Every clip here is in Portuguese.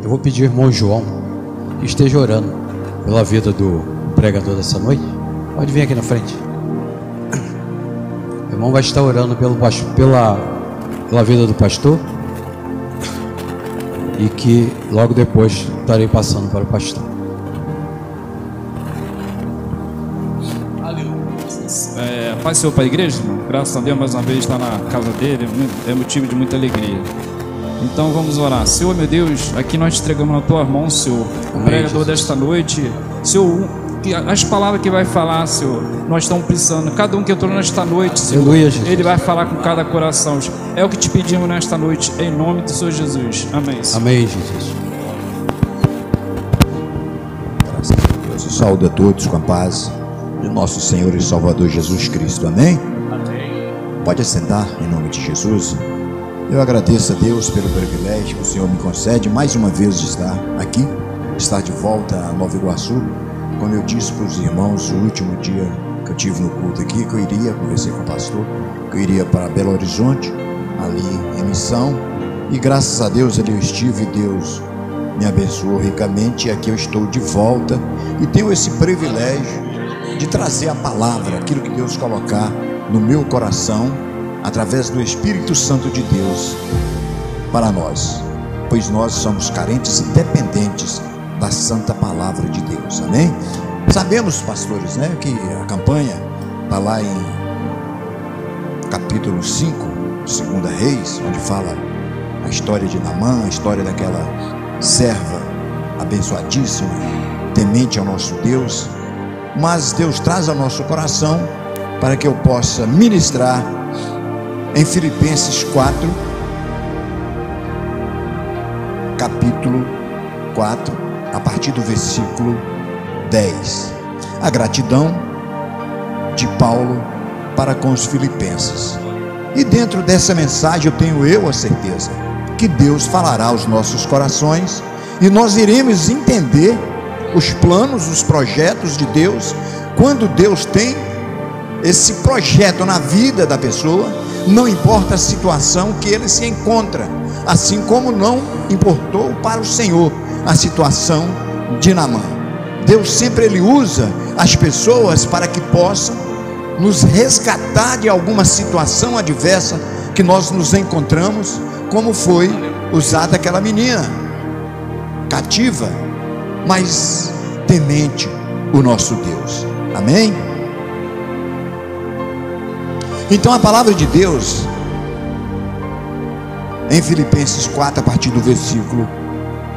Eu vou pedir ao irmão João que esteja orando pela vida do pregador dessa noite. Pode vir aqui na frente. O irmão vai estar orando pela vida do pastor, e que logo depois estarei passando para o pastor. Paz Senhor para a igreja, irmão. Graças a Deus, mais uma vez estar na casa dele é motivo de muita alegria. Então vamos orar. Senhor, meu Deus, aqui nós te entregamos na tua mão, Senhor, o pregador desta noite. Senhor, as palavras que vai falar, Senhor, nós estamos precisando. Cada um que entrou nesta noite, Senhor, ele vai falar com cada coração. É o que te pedimos nesta noite, em nome do Senhor Jesus. Amém. Amém, Jesus. Graças a Deus. Eu saúdo a todos com a paz de nosso Senhor e Salvador Jesus Cristo. Amém? Amém. Pode assentar em nome de Jesus. Eu agradeço a Deus pelo privilégio que o Senhor me concede mais uma vez de estar aqui, estar de volta a Nova Iguaçu. Como eu disse para os irmãos no último dia que eu tive no culto aqui, que eu iria, conversei com o pastor, que eu iria para Belo Horizonte, ali em missão, e graças a Deus ali eu estive, Deus me abençoou ricamente, e aqui eu estou de volta e tenho esse privilégio de trazer a palavra, aquilo que Deus colocar no meu coração, através do Espírito Santo de Deus, para nós, pois nós somos carentes e dependentes da santa palavra de Deus. Amém? Sabemos, pastores, né, que a campanha está lá em capítulo 5, 2 Reis, onde fala a história de Naamã, a história daquela serva abençoadíssima, temente ao nosso Deus. Mas Deus traz ao nosso coração para que eu possa ministrar em Filipenses 4, capítulo 4, a partir do versículo 10. A gratidão de Paulo para com os filipenses. E dentro dessa mensagem eu tenho a certeza que Deus falará aos nossos corações e nós iremos entender os planos, os projetos de Deus. Quando Deus tem esse projeto na vida da pessoa, não importa a situação que ele se encontra, assim como não importou para o Senhor a situação de Naamã. Deus sempre ele usa as pessoas para que possam nos resgatar de alguma situação adversa que nós nos encontramos, como foi usada aquela menina cativa, mas temente o nosso Deus. Amém? Então a palavra de Deus em Filipenses 4, a partir do versículo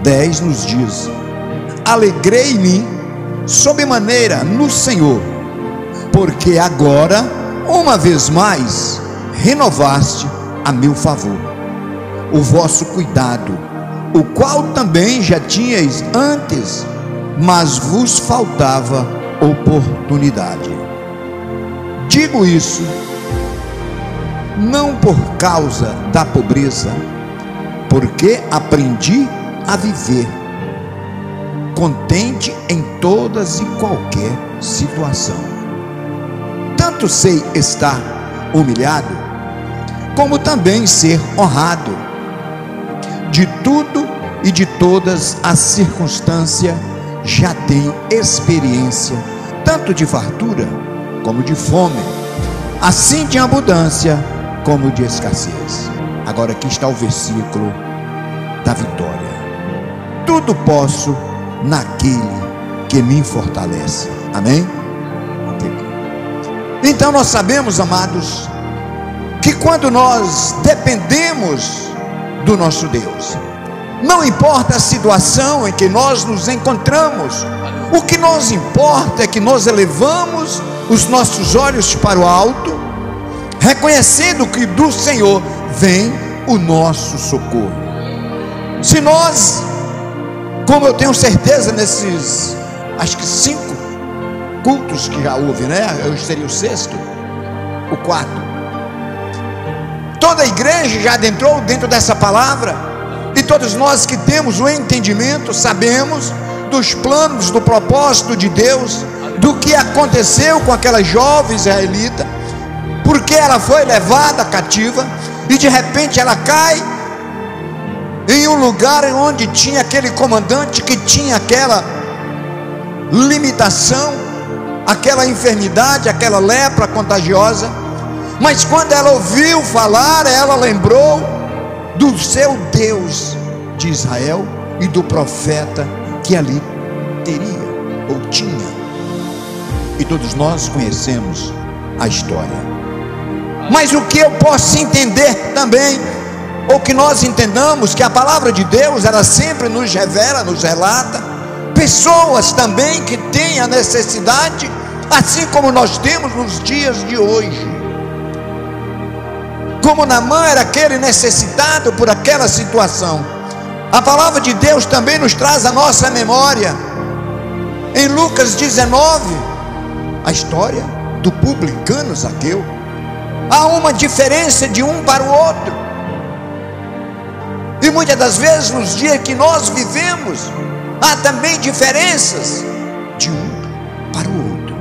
10, nos diz: alegrei-me sobremaneira no Senhor, porque agora, uma vez mais, renovaste a meu favor o vosso cuidado, o qual também já tinhais antes, mas vos faltava oportunidade. Digo isso não por causa da pobreza, porque aprendi a viver contente em todas e qualquer situação. Tanto sei estar humilhado, como também ser honrado. De tudo e de todas as circunstâncias já tenho experiência, tanto de fartura como de fome, assim de abundância como de escassez. Agora aqui está o versículo da vitória. Tudo posso naquele que me fortalece. Amém? Então nós sabemos, amados, que quando nós dependemos do nosso Deus, não importa a situação em que nós nos encontramos, o que nos importa é que nós elevamos os nossos olhos para o alto, reconhecendo que do Senhor vem o nosso socorro. Se nós, como eu tenho certeza nesses, acho que 5 cultos que já houve, né? Hoje seria o 6º, o 4º. Toda a igreja já adentrou dentro dessa palavra, e todos nós que temos o entendimento, sabemos dos planos, do propósito de Deus, do que aconteceu com aquela jovem israelita, porque ela foi levada cativa, e de repente ela cai em um lugar onde tinha aquele comandante que tinha aquela limitação, aquela enfermidade, aquela lepra contagiosa. Mas quando ela ouviu falar, ela lembrou do seu Deus de Israel e do profeta que ali teria ou tinha. E todos nós conhecemos a história. Mas o que eu posso entender também, ou que nós entendamos, que a palavra de Deus, ela sempre nos revela, nos relata pessoas também que têm a necessidade, assim como nós temos nos dias de hoje. Como Naamã era aquele necessitado por aquela situação, a palavra de Deus também nos traz a nossa memória, em Lucas 19, a história do publicano Zaqueu. Há uma diferença de um para o outro, e muitas das vezes nos dias que nós vivemos, há também diferenças de um para o outro,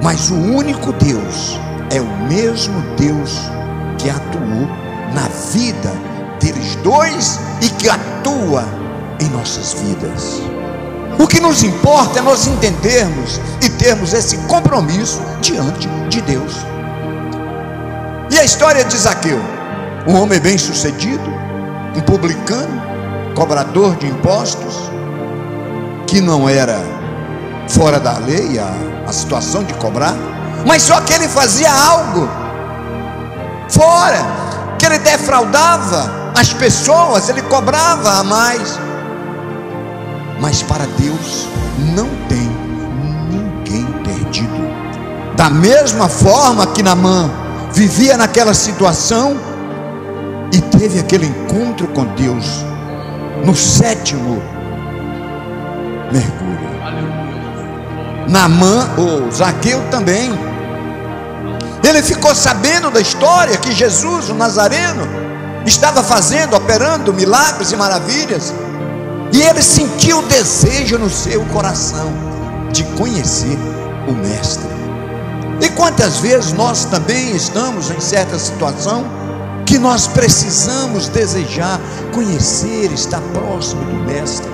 mas o único Deus é o mesmo Deus que atuou na vida deles dois e que atua em nossas vidas. O que nos importa é nós entendermos e termos esse compromisso diante de Deus. E a história de Zaqueu, um homem bem sucedido, um publicano, cobrador de impostos, que não era fora da lei a situação de cobrar, mas só que ele fazia algo fora, que ele defraudava as pessoas, ele cobrava a mais. Mas para Deus não tem ninguém perdido. Da mesma forma que Naamã vivia naquela situação e teve aquele encontro com Deus no 7º mergulho, Naamã, ou Zaqueu também, ele ficou sabendo da história que Jesus, o Nazareno, estava fazendo, operando milagres e maravilhas, e ele sentiu o desejo no seu coração de conhecer o Mestre. E quantas vezes nós também estamos em certa situação que nós precisamos desejar conhecer, estar próximo do Mestre.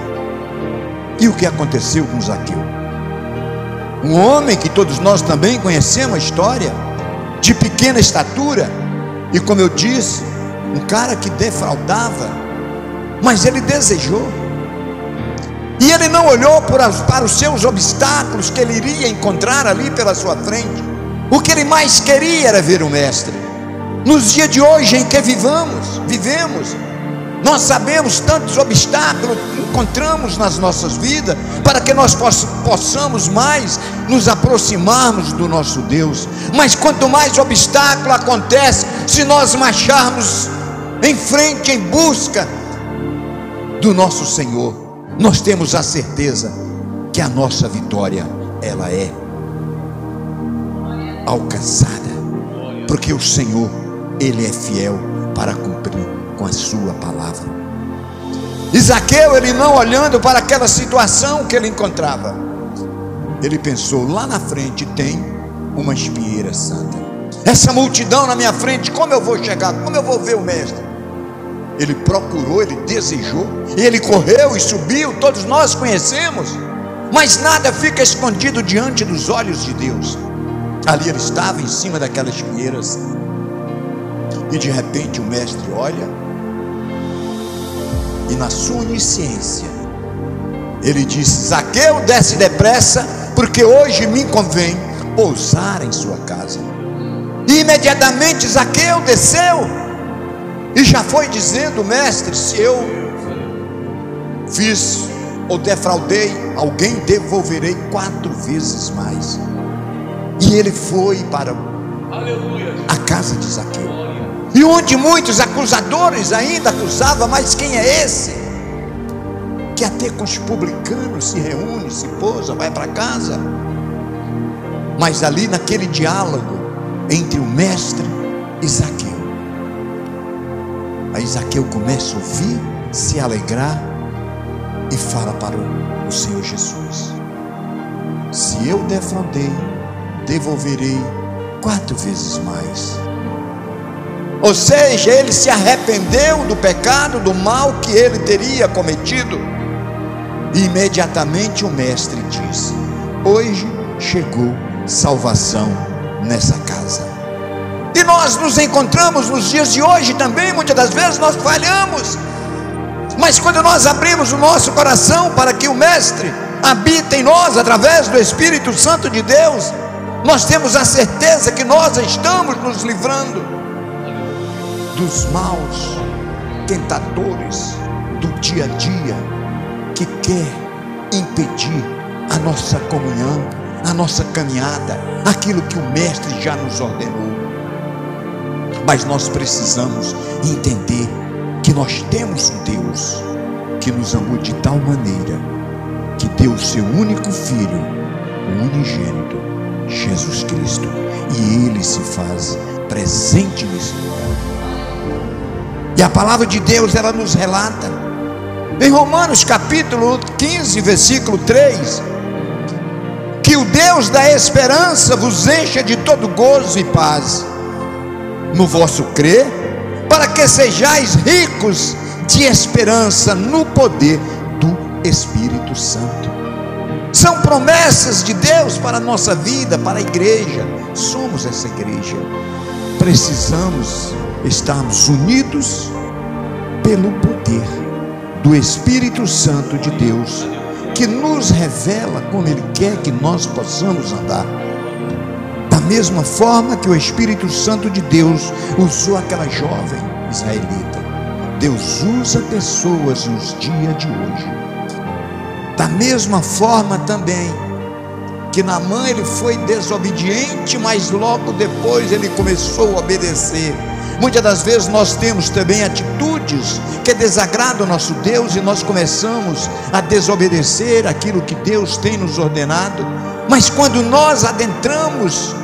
E o que aconteceu com Zaqueu? Um homem que todos nós também conhecemos a história, de pequena estatura, e como eu disse, um cara que defraudava, mas ele desejou, e ele não olhou para os seus obstáculos que ele iria encontrar ali pela sua frente. O que ele mais queria era ver o Mestre. Nos dias de hoje em que vivemos, nós sabemos tantos obstáculos que encontramos nas nossas vidas, para que nós possamos mais nos aproximarmos do nosso Deus. Mas quanto mais obstáculo acontece, se nós marcharmos em frente, em busca do nosso Senhor, nós temos a certeza que a nossa vitória, ela é alcançada, porque o Senhor, Ele é fiel para cumprir com a sua palavra. E Zaqueu, ele não olhando para aquela situação que ele encontrava, ele pensou: lá na frente tem uma espinheira santa, essa multidão na minha frente, como eu vou chegar, como eu vou ver o Mestre? Ele procurou, ele desejou, e ele correu e subiu, todos nós conhecemos, mas nada fica escondido diante dos olhos de Deus. Ali ele estava em cima daquelas espinheiras, e de repente o Mestre olha, e na sua onisciência ele disse: Zaqueu, desce depressa, porque hoje me convém pousar em sua casa. E imediatamente Zaqueu desceu, e já foi dizendo: Mestre, se eu fiz ou defraudei alguém, devolverei 4 vezes mais. E ele foi para a casa de Zaqueu, e onde muitos acusadores ainda acusavam: mas quem é esse que até com os publicanos se reúne, se pousa, vai para casa? Mas ali naquele diálogo entre o Mestre e Zaqueu, aí Zaqueu começa a ouvir, se alegrar, e fala para o Senhor Jesus: se eu defraudei, devolverei 4 vezes mais. Ou seja, ele se arrependeu do pecado, do mal que ele teria cometido. E imediatamente o mestre disse: hoje chegou salvação nessa casa. E nós nos encontramos nos dias de hoje também. Muitas das vezes nós falhamos, mas quando nós abrimos o nosso coração para que o mestre habite em nós através do Espírito Santo de Deus, nós temos a certeza que nós estamos nos livrando dos maus tentadores do dia a dia que quer impedir a nossa comunhão, a nossa caminhada, aquilo que o mestre já nos ordenou. Mas nós precisamos entender que nós temos um Deus que nos amou de tal maneira que deu o seu único filho, o unigênito, Jesus Cristo, e ele se faz presente nesse lugar. E a palavra de Deus, ela nos relata em Romanos capítulo 15, versículo 3, que o Deus da esperança vos encha de todo gozo e paz no vosso crer, para que sejais ricos de esperança no poder do Espírito Santo. São promessas de Deus para a nossa vida, para a igreja. Somos essa igreja. Precisamos estarmos unidos pelo poder do Espírito Santo de Deus, que nos revela como Ele quer que nós possamos andar. Da mesma forma que o Espírito Santo de Deus usou aquela jovem israelita, Deus usa pessoas nos dias de hoje. Da mesma forma também que Naamã, ele foi desobediente, mas logo depois ele começou a obedecer. Muitas das vezes nós temos também atitudes que desagradam o nosso Deus e nós começamos a desobedecer aquilo que Deus tem nos ordenado. Mas quando nós adentramos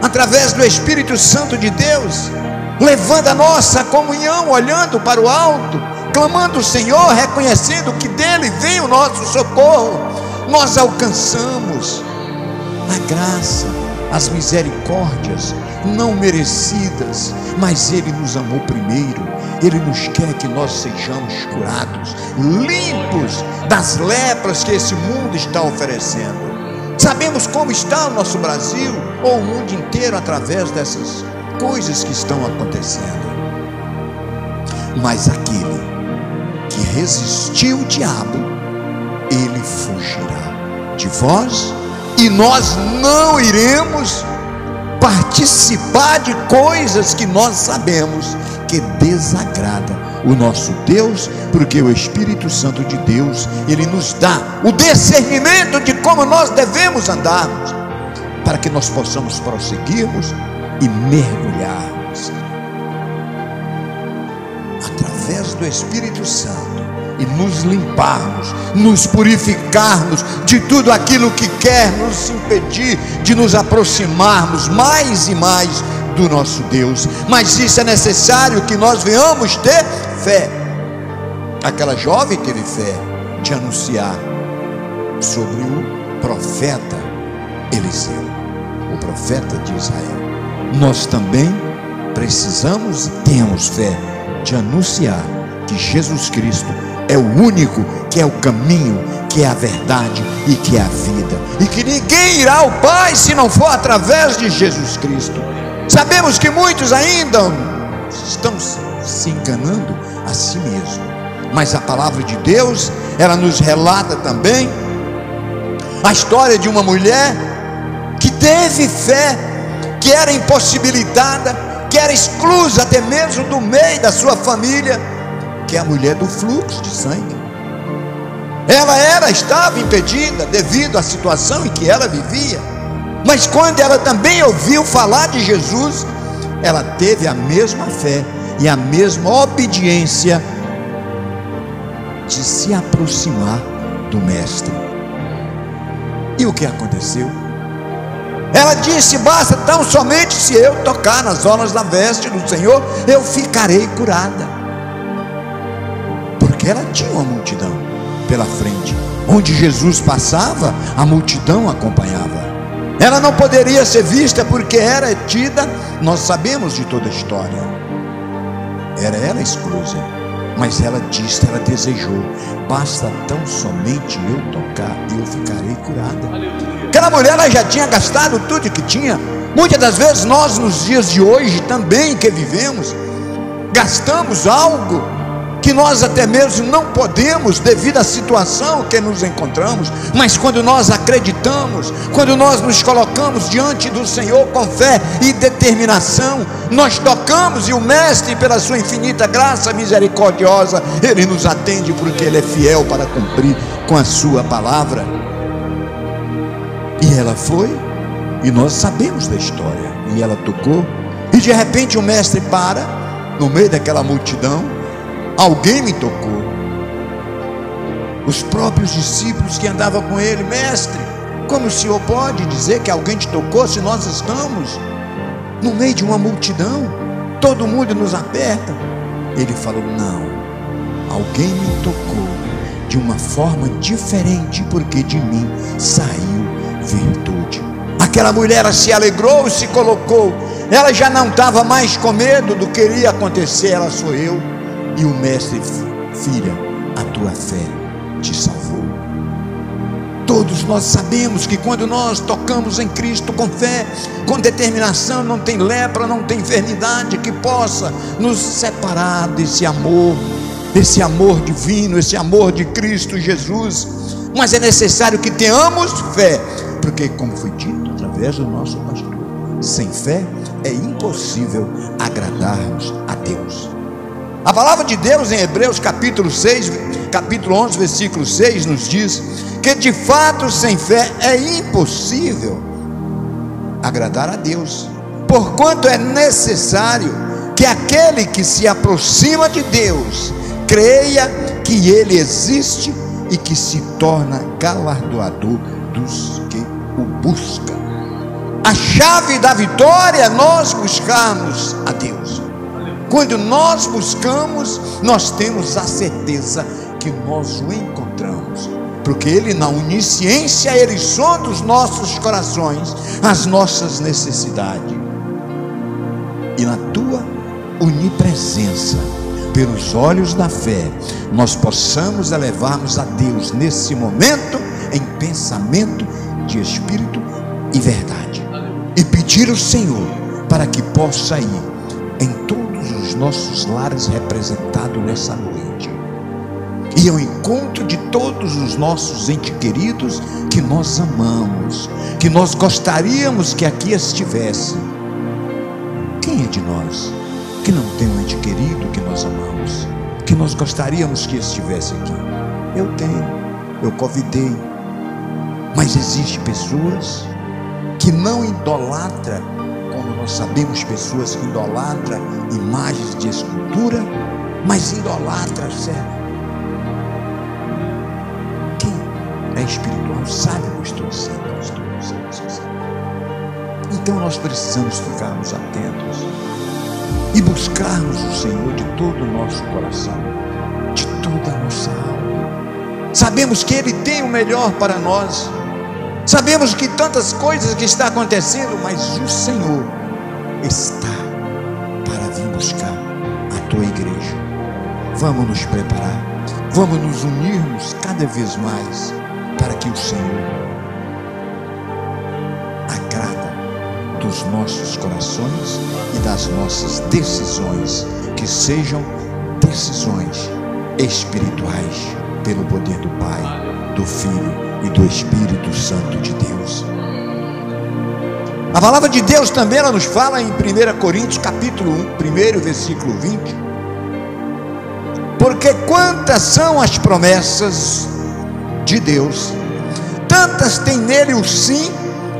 através do Espírito Santo de Deus, levando a nossa comunhão, olhando para o alto, clamando o Senhor, reconhecendo que dele vem o nosso socorro, nós alcançamos a graça, as misericórdias não merecidas, mas Ele nos amou primeiro. Ele nos quer que nós sejamos curados, limpos das lepras que esse mundo está oferecendo. Sabemos como está o nosso Brasil, ou o mundo inteiro, através dessas coisas que estão acontecendo. Mas aquele que resistiu o diabo, ele fugirá de vós, e nós não iremos participar de coisas que nós sabemos que desagrada o nosso Deus, porque o Espírito Santo de Deus, ele nos dá o discernimento de como nós devemos andarmos, para que nós possamos prosseguirmos e mergulharmos através do Espírito Santo e nos limparmos, nos purificarmos de tudo aquilo que quer nos impedir de nos aproximarmos mais e mais do nosso Deus. Mas isso é necessário que nós venhamos ter fé. Aquela jovem teve fé de anunciar sobre o profeta Eliseu, o profeta de Israel. Nós também precisamos e temos fé de anunciar que Jesus Cristo é o único, que é o caminho, que é a verdade e que é a vida, e que ninguém irá ao Pai se não for através de Jesus Cristo. Sabemos que muitos ainda estão se enganando a si mesmos, mas a palavra de Deus, ela nos relata também a história de uma mulher que teve fé, que era impossibilitada, que era exclusa até mesmo do meio da sua família, que é a mulher do fluxo de sangue. Ela estava impedida devido à situação em que ela vivia, mas quando ela também ouviu falar de Jesus, ela teve a mesma fé e a mesma obediência de se aproximar do mestre. E o que aconteceu? Ela disse: basta tão somente se eu tocar nas orlas da veste do Senhor, eu ficarei curada. Porque ela tinha uma multidão pela frente. Onde Jesus passava, a multidão acompanhava. Ela não poderia ser vista porque era tida, nós sabemos de toda a história, era ela exclusa. Mas ela disse, ela desejou: basta tão somente eu tocar e eu ficarei curada. Aquela mulher, ela já tinha gastado tudo que tinha. Muitas das vezes nós, nos dias de hoje também que vivemos, gastamos algo que nós até mesmo não podemos, devido à situação que nos encontramos. Mas quando nós acreditamos, quando nós nos colocamos diante do Senhor com fé e determinação, nós tocamos, e o Mestre, pela sua infinita graça misericordiosa, Ele nos atende, porque Ele é fiel para cumprir com a sua palavra. E ela foi, e nós sabemos da história, e ela tocou, e de repente o Mestre para, no meio daquela multidão. Alguém me tocou. Os próprios discípulos que andavam com ele: mestre, como o senhor pode dizer que alguém te tocou se nós estamos no meio de uma multidão, todo mundo nos aperta? Ele falou: não, alguém me tocou de uma forma diferente, porque de mim saiu virtude. Aquela mulher, ela se alegrou, se colocou, ela já não estava mais com medo do que iria acontecer. Ela: sou eu. E o Mestre: filha, a tua fé te salvou. Todos nós sabemos que quando nós tocamos em Cristo com fé, com determinação, não tem lepra, não tem enfermidade que possa nos separar desse amor divino, esse amor de Cristo Jesus. Mas é necessário que tenhamos fé, porque, como foi dito através do nosso pastor, sem fé é impossível agradarmos a Deus. A palavra de Deus em Hebreus capítulo 11, versículo 6 nos diz que de fato sem fé é impossível agradar a Deus, porquanto é necessário que aquele que se aproxima de Deus creia que Ele existe e que se torna galardoador dos que o buscam. A chave da vitória é nós buscarmos a Deus. Quando nós buscamos, nós temos a certeza que nós o encontramos, porque Ele, na onisciência, Ele sonda os nossos corações, as nossas necessidades, e na tua onipresença, pelos olhos da fé, nós possamos elevarmos a Deus nesse momento, em pensamento de espírito e verdade, e pedir ao Senhor para que possa ir em todos os nossos lares representados nessa noite, e ao encontro de todos os nossos entes queridos que nós amamos, que nós gostaríamos que aqui estivesse. Quem é de nós que não tem um ente querido que nós amamos, que nós gostaríamos que estivesse aqui? Eu tenho, eu convidei, mas existem pessoas que não idolatram, como nós sabemos, pessoas que idolatram imagens de escultura, mas idolatram certo. Quem é espiritual sabe o que eu estou dizendo, Então nós precisamos ficarmos atentos e buscarmos o Senhor de todo o nosso coração, de toda a nossa alma. Sabemos que Ele tem o melhor para nós. Sabemos que tantas coisas que estão acontecendo, mas o Senhor está para vir buscar a tua igreja. Vamos nos preparar, vamos nos unirmos cada vez mais, para que o Senhor agrada dos nossos corações e das nossas decisões, que sejam decisões espirituais, pelo poder do Pai, do Filho e do Espírito Santo de Deus. A palavra de Deus também, ela nos fala em 1 Coríntios capítulo 1, versículo 20: porque quantas são as promessas de Deus, tantas tem nele o sim,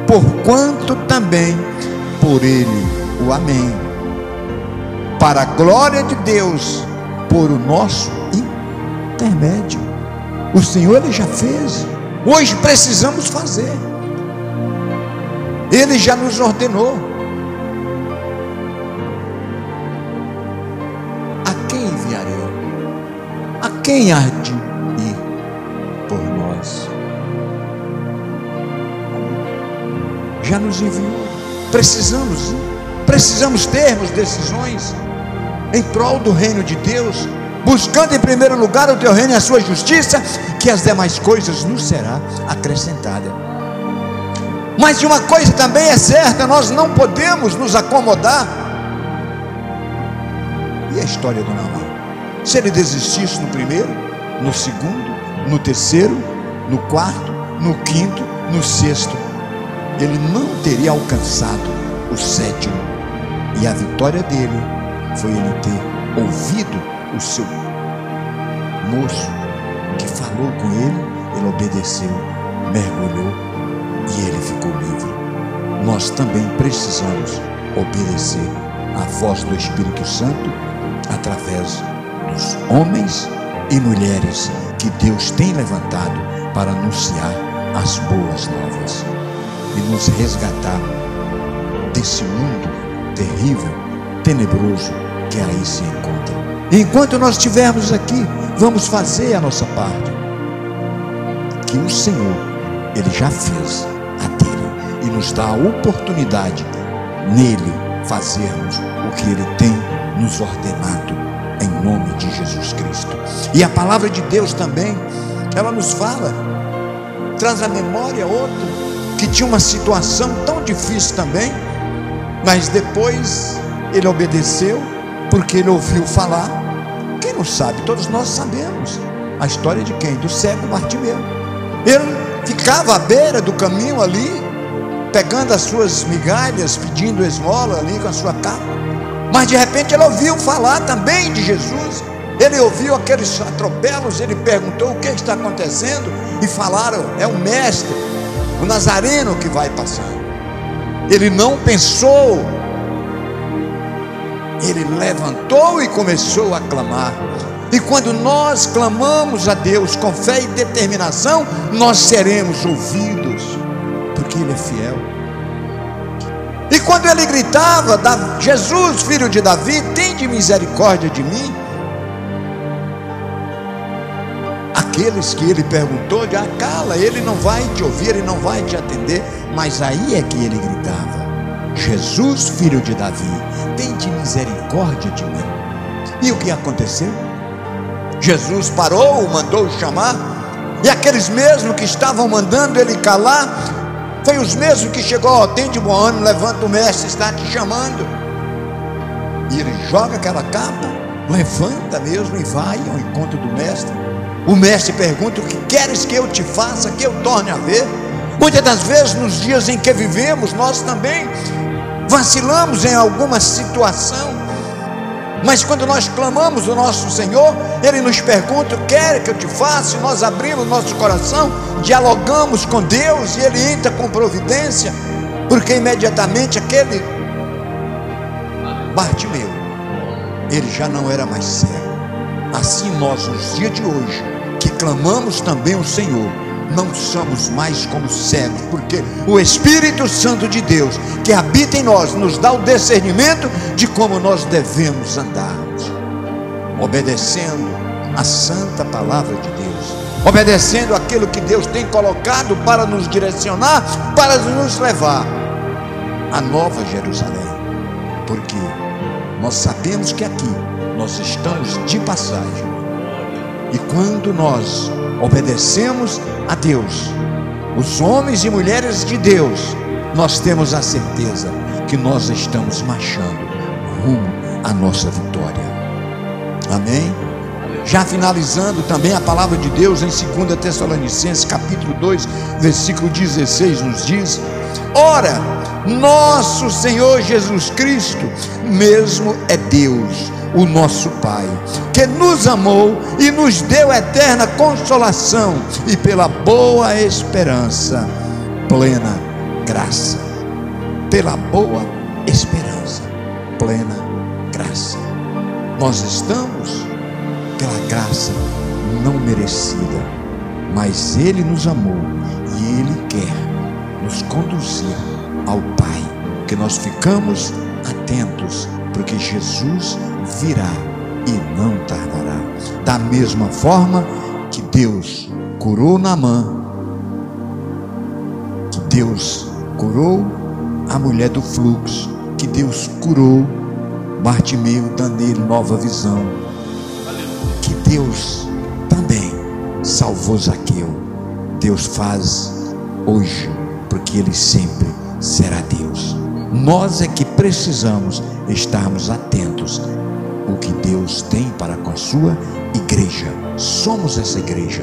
porquanto também por ele o amém, para a glória de Deus, por o nosso intermédio. O Senhor, Ele já fez, hoje precisamos fazer. Ele já nos ordenou. A quem enviarei? A quem há de ir por nós? já nos enviou. Precisamos termos decisões em prol do reino de Deus, buscando em primeiro lugar o teu reino e a sua justiça, que as demais coisas nos será acrescentada. Mas de uma coisa também é certa, nós não podemos nos acomodar. E a história do Naamã? Se ele desistisse no primeiro, no segundo, no terceiro, no quarto, no quinto, no sexto, ele não teria alcançado o sétimo. E a vitória dele foi ele ter ouvido o seu moço que falou com ele obedeceu, mergulhou e ele ficou livre. Nós também precisamos obedecer à voz do Espírito Santo através dos homens e mulheres que Deus tem levantado para anunciar as boas novas e nos resgatar desse mundo terrível, tenebroso que aí se encontra. Enquanto nós estivermos aqui, vamos fazer a nossa parte, que o Senhor, Ele já fez a dele, e nos dá a oportunidade nele fazermos o que Ele tem nos ordenado, em nome de Jesus Cristo. E a palavra de Deus também, ela nos fala, traz à memória outro que tinha uma situação tão difícil também, mas depois ele obedeceu, porque ele ouviu falar. Quem não sabe? Todos nós sabemos a história de quem? Do cego Bartimeu. Ele ficava à beira do caminho ali, pegando as suas migalhas, pedindo esmola ali com a sua capa, mas de repente ele ouviu falar também de Jesus. Ele ouviu aqueles atropelos, ele perguntou o que está acontecendo, e falaram: é o mestre, o Nazareno que vai passar. Ele não pensou, ele levantou e começou a clamar. E quando nós clamamos a Deus com fé e determinação, nós seremos ouvidos, porque Ele é fiel. E quando ele gritava: Jesus, filho de Davi, tende misericórdia de mim, aqueles que ele perguntou, cala, ele não vai te ouvir, ele não vai te atender. Mas aí é que ele gritava: Jesus, filho de Davi, tende misericórdia de mim. E o que aconteceu? Jesus parou, mandou chamar, e aqueles mesmos que estavam mandando ele calar, foi os mesmos que chegou: tende bom ânimo, levanta, o mestre está te chamando. E ele joga aquela capa, levanta mesmo e vai ao encontro do mestre. O mestre pergunta: o que queres que eu te faça, que eu torne a ver? Muitas das vezes nos dias em que vivemos, nós também vacilamos em alguma situação, mas quando nós clamamos o nosso Senhor, Ele nos pergunta: quer que eu te faça? E nós abrimos nosso coração, dialogamos com Deus, e Ele entra com providência, porque imediatamente aquele Bartimeu, ele já não era mais cego. Assim nós, nos dias de hoje, que clamamos também o Senhor, não somos mais como cegos, porque o Espírito Santo de Deus que habita em nós nos dá o discernimento de como nós devemos andarmos, obedecendo a santa palavra de Deus, obedecendo aquilo que Deus tem colocado para nos direcionar, para nos levar à Nova Jerusalém, porque nós sabemos que aqui nós estamos de passagem, e quando nós obedecemos a Deus, os homens e mulheres de Deus, nós temos a certeza que nós estamos marchando rumo à nossa vitória. Amém? Já finalizando também, a palavra de Deus em 2 Tessalonicenses capítulo 2 versículo 16 nos diz: ora, nosso Senhor Jesus Cristo mesmo é Deus, o nosso Pai, que nos amou e nos deu eterna consolação, e pela boa esperança, plena graça. Pela boa esperança, plena graça. Nós estamos pela graça não merecida, mas Ele nos amou e Ele quer nos conduzir ao Pai, que nós ficamos atentos, porque Jesus virá e não tardará. Da mesma forma que Deus curou Naamã, que Deus curou a mulher do fluxo, que Deus curou Bartimeu, dando ele nova visão, que Deus também salvou Zaqueu. Deus faz hoje, porque Ele sempre será Deus. Nós é que precisamos estarmos atentos ao que Deus tem para com a sua igreja. Somos essa igreja.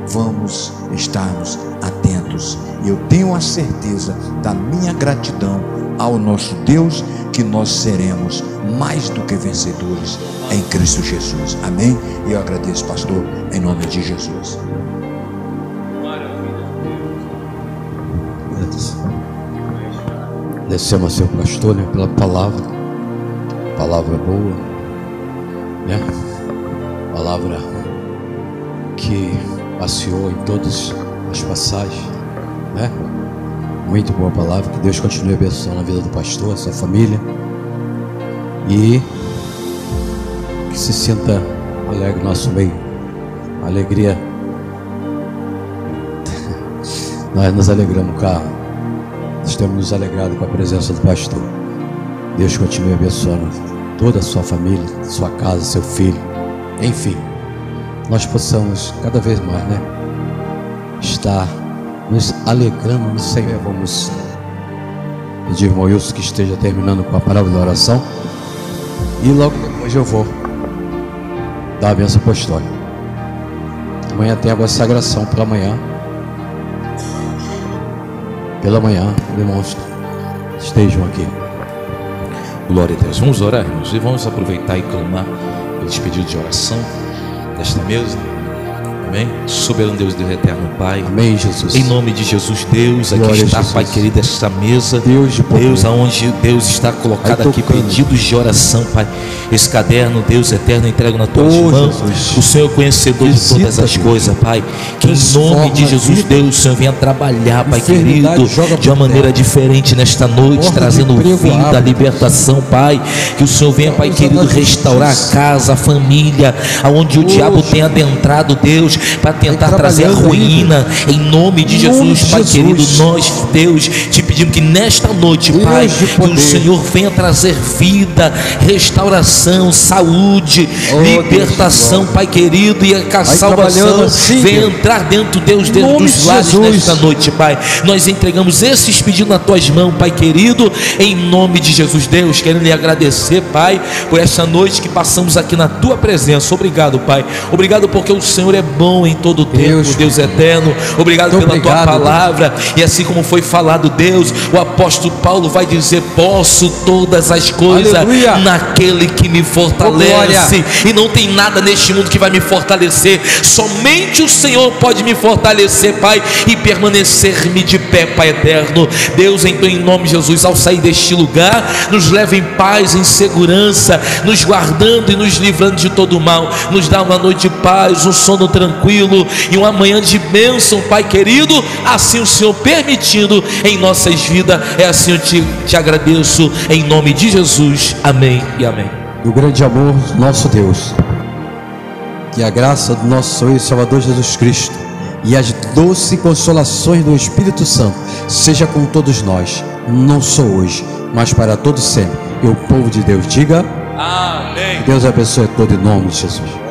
Vamos estarmos atentos. Eu tenho a certeza da minha gratidão ao nosso Deus, que nós seremos mais do que vencedores em Cristo Jesus. Amém? E eu agradeço, pastor, em nome de Jesus. Agradecemos ao seu pastor, né, pela palavra boa, né? Palavra que passeou em todas as passagens, né? Muito boa palavra. Que Deus continue abençoando a vida do pastor, a sua família, e que se sinta alegre no nosso meio. A alegria, nós nos alegramos nós temos nos alegrado com a presença do pastor. Deus continue abençoando toda a sua família, sua casa, seu filho, enfim, nós possamos cada vez mais, né, estar nos alegrando no Senhor. Vamos pedir ao irmão Wilson que esteja terminando com a palavra da oração, e logo depois eu vou dar a bênção apostólica. Amanhã tem a consagração pela manhã. Pela manhã, irmãos, estejam aqui. Glória a Deus. Vamos orar, irmãos, e vamos aproveitar e clamar pelos pedidos de oração desta mesa. Amém? Soberano Deus, Deus eterno, Pai. Amém, Jesus. Em nome de Jesus, Deus, aqui Glória está, Jesus. Pai querido, esta mesa. Deus de poder. Deus, aonde Deus está colocado aqui pedidos de oração, Pai. Esse caderno, Deus eterno, entrego na tuas mãos. Jesus. O Senhor é conhecedor de todas as coisas, Pai. Que em nome de Jesus, Deus, o Senhor venha trabalhar, Pai querido, de uma maneira diferente nesta noite, trazendo vida, libertação, Pai. Que o Senhor venha, Pai querido, restaurar a casa, a família, aonde o diabo tem adentrado, Deus, para tentar trazer a ruína. Em nome de Jesus, Pai querido, nós, Deus, te pedimos que nesta noite, Pai, que o Senhor venha trazer vida, restauração, saúde, libertação, Pai querido, e a salvação venha entrar dentro, Deus, dentro dos lares nesta noite, Pai. Nós entregamos esses pedidos nas tuas mãos, Pai querido, em nome de Jesus. Deus, querendo lhe agradecer, Pai, por essa noite que passamos aqui na tua presença. Obrigado, Pai. Obrigado porque o Senhor é bom em todo o tempo, Deus eterno. Obrigado pela tua palavra. E assim como foi falado, Deus, o apóstolo Paulo vai dizer: posso todas as coisas naquele que me fortalece. E não tem nada neste mundo que vai me fortalecer. Somente o Senhor pode me fortalecer, Pai, e permanecer-me de pé, Pai eterno. Deus, então, em nome de Jesus, ao sair deste lugar, nos leva em paz, em segurança, nos guardando e nos livrando de todo o mal. Nos dá uma noite de paz, um sono tranquilo e uma manhã de bênção, Pai querido, assim o Senhor permitindo em nossas vidas. É assim eu te agradeço, em nome de Jesus, amém e amém. O grande amor do nosso Deus, que a graça do nosso Senhor e Salvador Jesus Cristo e as doces consolações do Espírito Santo seja com todos nós, não só hoje, mas para todos sempre. E o povo de Deus diga amém. Deus abençoe todo em nome de Jesus.